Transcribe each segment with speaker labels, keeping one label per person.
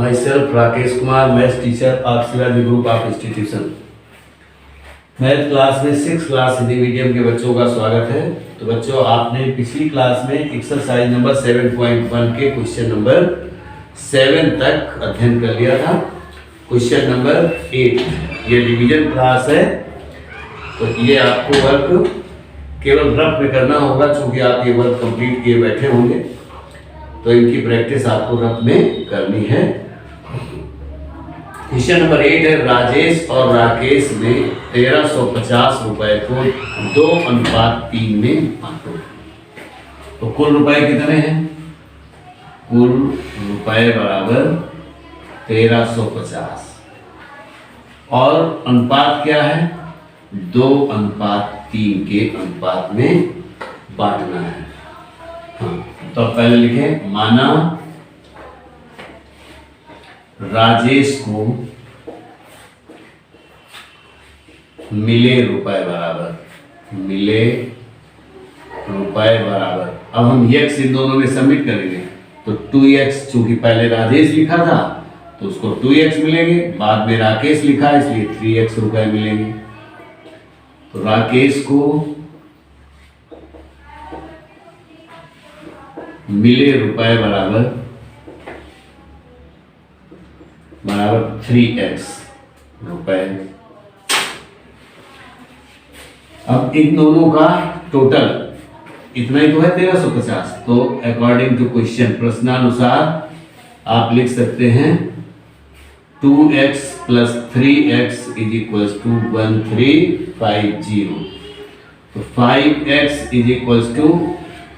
Speaker 1: My self Rakesh Kumar, maths teacher of Shivaji group of institution. Math class में 6 class Hindi medium के बच्चों का स्वागत है। तो बच्चों, आपने पिछली क्लास में एक्सरसाइज नंबर 7.1 के क्वेश्चन नंबर 7 तक अध्ययन कर लिया था। क्वेश्चन नंबर 8 ये डिवीजन क्लास है, तो ये आपको वर्क केवल रफ में करना होगा, क्योंकि आप ये वर्क कंप्लीट किए बैठे होंगे, तो इनकी प्रैक्टिस आपको रफ में करनी है। क्वेश्चन नंबर 8 है, राजेश और राकेश ने 1350 रुपए को 2:3 में बांटो। तो कुल रुपए कितने हैं? कुल रुपए बराबर 1350 और अनुपात क्या है? 2:3 के अनुपात में बांटना है। हाँ, तो पहले लिखें, माना राजेश को मिले रुपए बराबर। अब हम x इन दोनों में सबमिट करेंगे, तो 2x, चूंकि पहले राजेश लिखा था तो उसको 2x मिलेंगे, बाद में राकेश लिखा इसलिए 3x रुपए मिलेंगे। तो राकेश को मिले रुपए बराबर 3x रुपए। अब इन दोनों का टोटल इतना ही तो है 1350। तो अकॉर्डिंग टू क्वेश्चन, प्रश्नानुसार आप लिख सकते हैं 2x + 3x = 1350। तो 5x =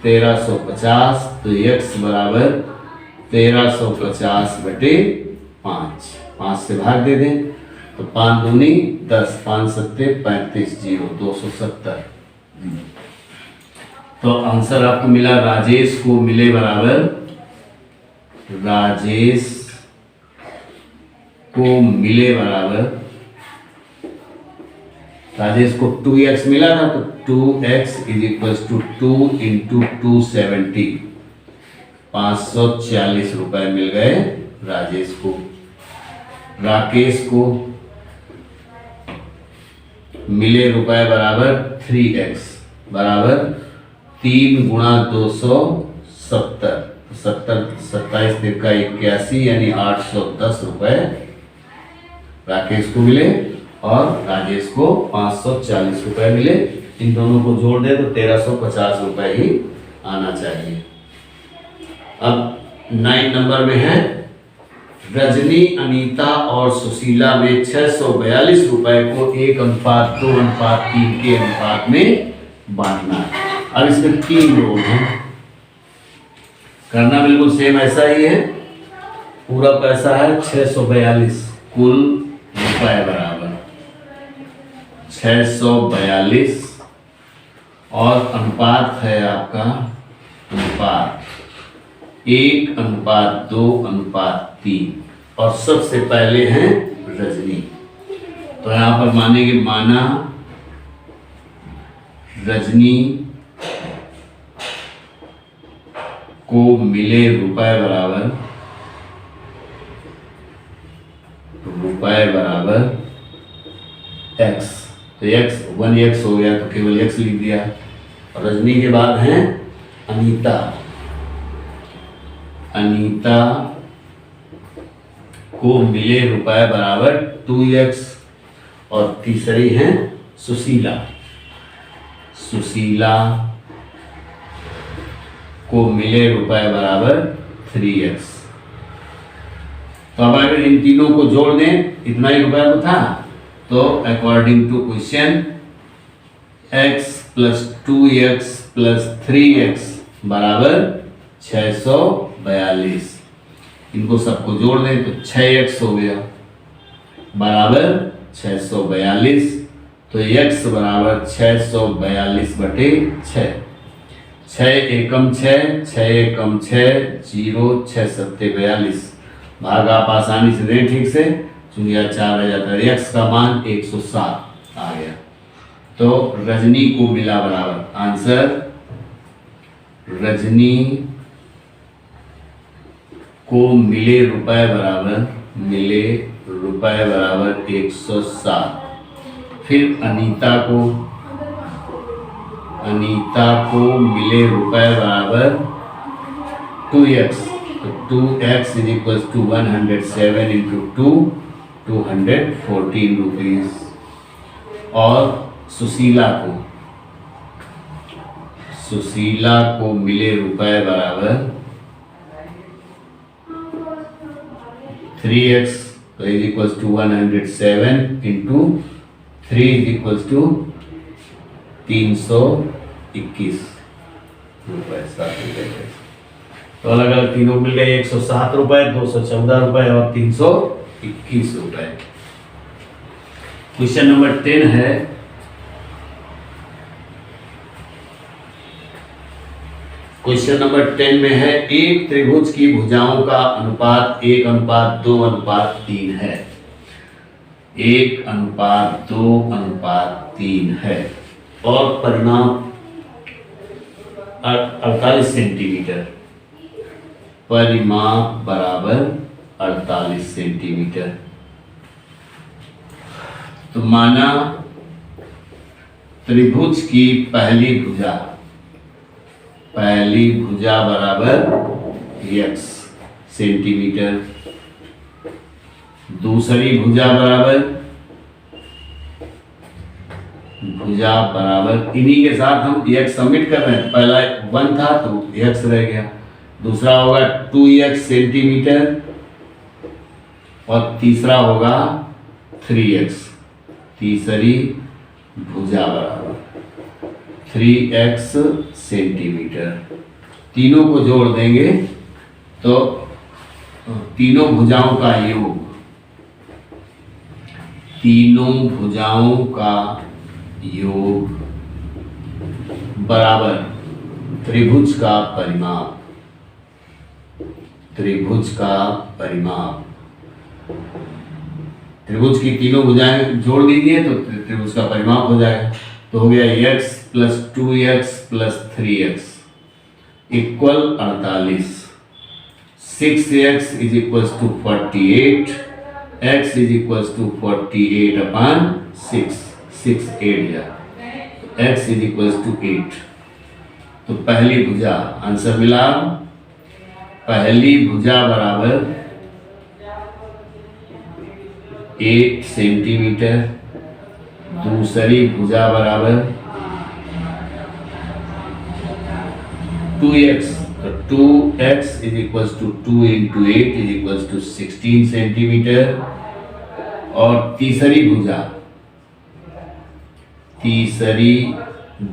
Speaker 1: 1350, तो x बराबर 1350/5। 5 से भाग दे दें तो 5 दूनी 10, 5 सत्ते 35, 0 270। तो आंसर आपको मिला, राजेश को मिले बराबर, राजेश को 2x मिला था, तो 2x = 2 × 270, 540 रुपए मिल गए राजेश को। राकेश को मिले रुपए बराबर 3x बराबर 3 × 270, 27 × 81 यानी 810 रुपए राकेश को मिले और राजेश को 540 रुपए मिले। इन दोनों को जोड़ दे तो 1350 रुपए ही आना चाहिए। अब 9 नंबर में है, रजनी, अनीता और सुशीला में 642 रुपए को 1:2:3 के अनुपात में बांटना है। अब इसमें 3 लोग हैं, करना बिल्कुल सेम ऐसा ही है। पूरा पैसा है 642, कुल रुपए बराबर 642 और अनुपात है आपका 1:2:3 और सबसे पहले हैं रजनी। तो यहां पर मानेंगे, माना रजनी को मिले रुपए बराबर x। तो x 1x हो गया, तो केवल x लिख दिया। और रजनी के बाद हैं अनीता को मिले रुपए बराबर 2x और तीसरी हैं सुशीला को मिले रुपए बराबर 3x। तो अब अगर इन तीनों को जोड़ दें, इतना ही रुपया तो था, तो according to question x + 2x + 3x बराबर 642। इनको सबको जोड़ दें तो 6x हो गया बराबर 642। तो x बराबर 642/6। 6 एकम 6, 6 एकम 6, 0 6 सत्ते 42। भाग आप आसानी से दें ठीक से, चूंकि 4 रह जाता है। x का मान 107 आ गया। तो रजनी को मिला बराबर, आंसर रजनी को मिले रुपए बराबर 107। फिर अनीता को मिले रुपए बराबर 2x, तो 2x is equal to 107 into 2, 214 rupees. और सुशीला को मिले रुपए बराबर 3x, तो is equal to 107 into 3 is equal to 321 रुपए, 7 रुपए। तो अलग अलग तीनों मिल गए 107 रुपए, 214 रुपए और 321 रुपए। क्वेश्चन नंबर 10 है, क्वेश्चन नंबर 10 में है एक त्रिभुज की भुजाओं का अनुपात 1:2:3 है। 1:2:3 है और परिमाप 48 सेंटीमीटर। परिमाप बराबर 48 सेंटीमीटर। तो माना त्रिभुज की पहली भुजा बराबर x सेंटीमीटर, दूसरी भुजा बराबर इन्हीं के साथ हम x सबमिट कर रहे हैं। पहला 1 था तो x रह गया, दूसरा होगा 2x सेंटीमीटर और तीसरा होगा 3x। तीसरी भुजा बराबर 3x सेंटीमीटर। तीनों को जोड़ देंगे तो तीनों भुजाओं का योग बराबर त्रिभुज का परिमाप। त्रिभुज की तीनों भुजाएं जोड़ दीजिए तो त्रिभुज का परिमाप हो जाएगा। तो हो गया x plus 2x plus 3x equal 48। 6x is equal to 48, x is equal to 48/6, 6 8 या x इज इक्वल टू 8। तो पहली भुजा आंसर मिला। पहली भुजा बराबर 8 सेंटीमीटर, दूसरी भुजा बराबर 2x, तो 2x is equal to 2 into 8 is equal to 16 centimetre. और तीसरी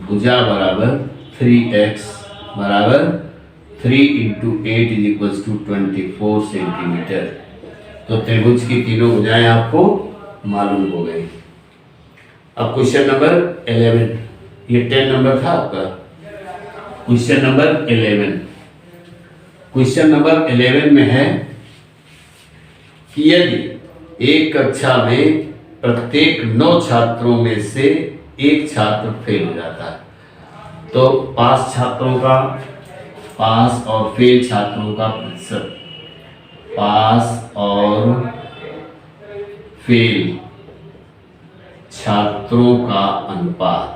Speaker 1: भुजा बराबर 3x बराबर 3 into 8 is equal to 24 centimetre. तो त्रिभुज की तीनों भुजाएं आपको मालूम हो गई। अब क्वेश्चन नंबर 11, ये 10 नंबर था आपका। क्वेश्चन नंबर 11, क्वेश्चन नंबर 11 में है कि यदि एक कक्षा में प्रत्येक 9 छात्रों में से एक छात्र फेल हो जाता है, तो पास और फेल छात्रों का प्रतिशत। पास और फेल छात्रों का अनुपात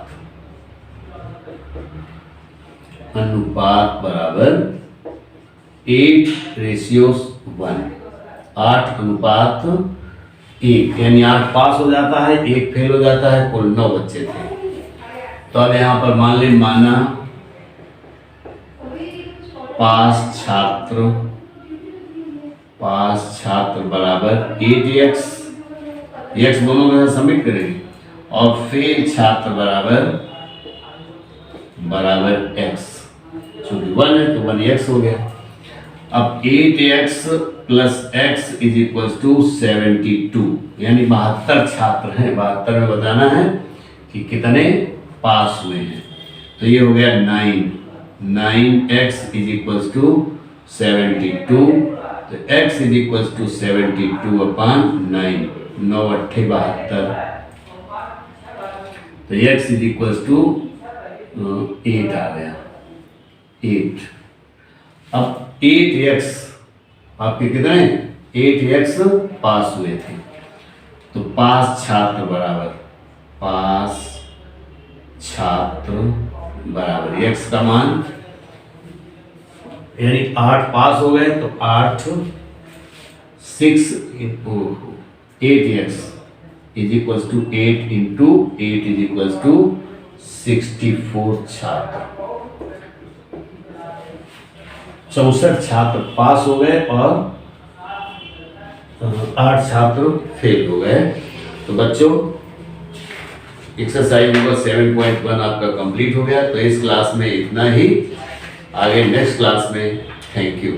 Speaker 1: बराबर 8:1, 8:1, यानी 8 पास हो जाता है, 1 फेल हो जाता है। कुल 9 बच्चे थे। तो अब यहाँ पर माना पास छात्र बराबर 8x, x दोनों में सबमिट करेंगे, और फेल छात्र बराबर x, चूंकि 1 है तो 1x हो गया। अब 8x plus x is equal to 72, यानी 72 छात्र हैं। 72 में बताना है कि कितने पास हुए हैं। तो ये हो गया 9x इज इक्वल टू 72, तो x इज इक्वल टू 72/9, 9 8 72, तो x इज इक्वल टू 8 आ गया, 8। अब 8x आपके कितने 8x पास हुए थे। तो पास छात्र बराबर x का मान यानी 8 पास हो गए तो 8x is equals to 8 into 8 is equals to 64 छात्र। 64 छात्र पास हो गए और 8 छात्र फेल हो गए। तो बच्चों एक्सरसाइज नंबर 7.1 आपका कंप्लीट हो गया। तो इस क्लास में इतना ही, आगे नेक्स्ट क्लास में। Thank you.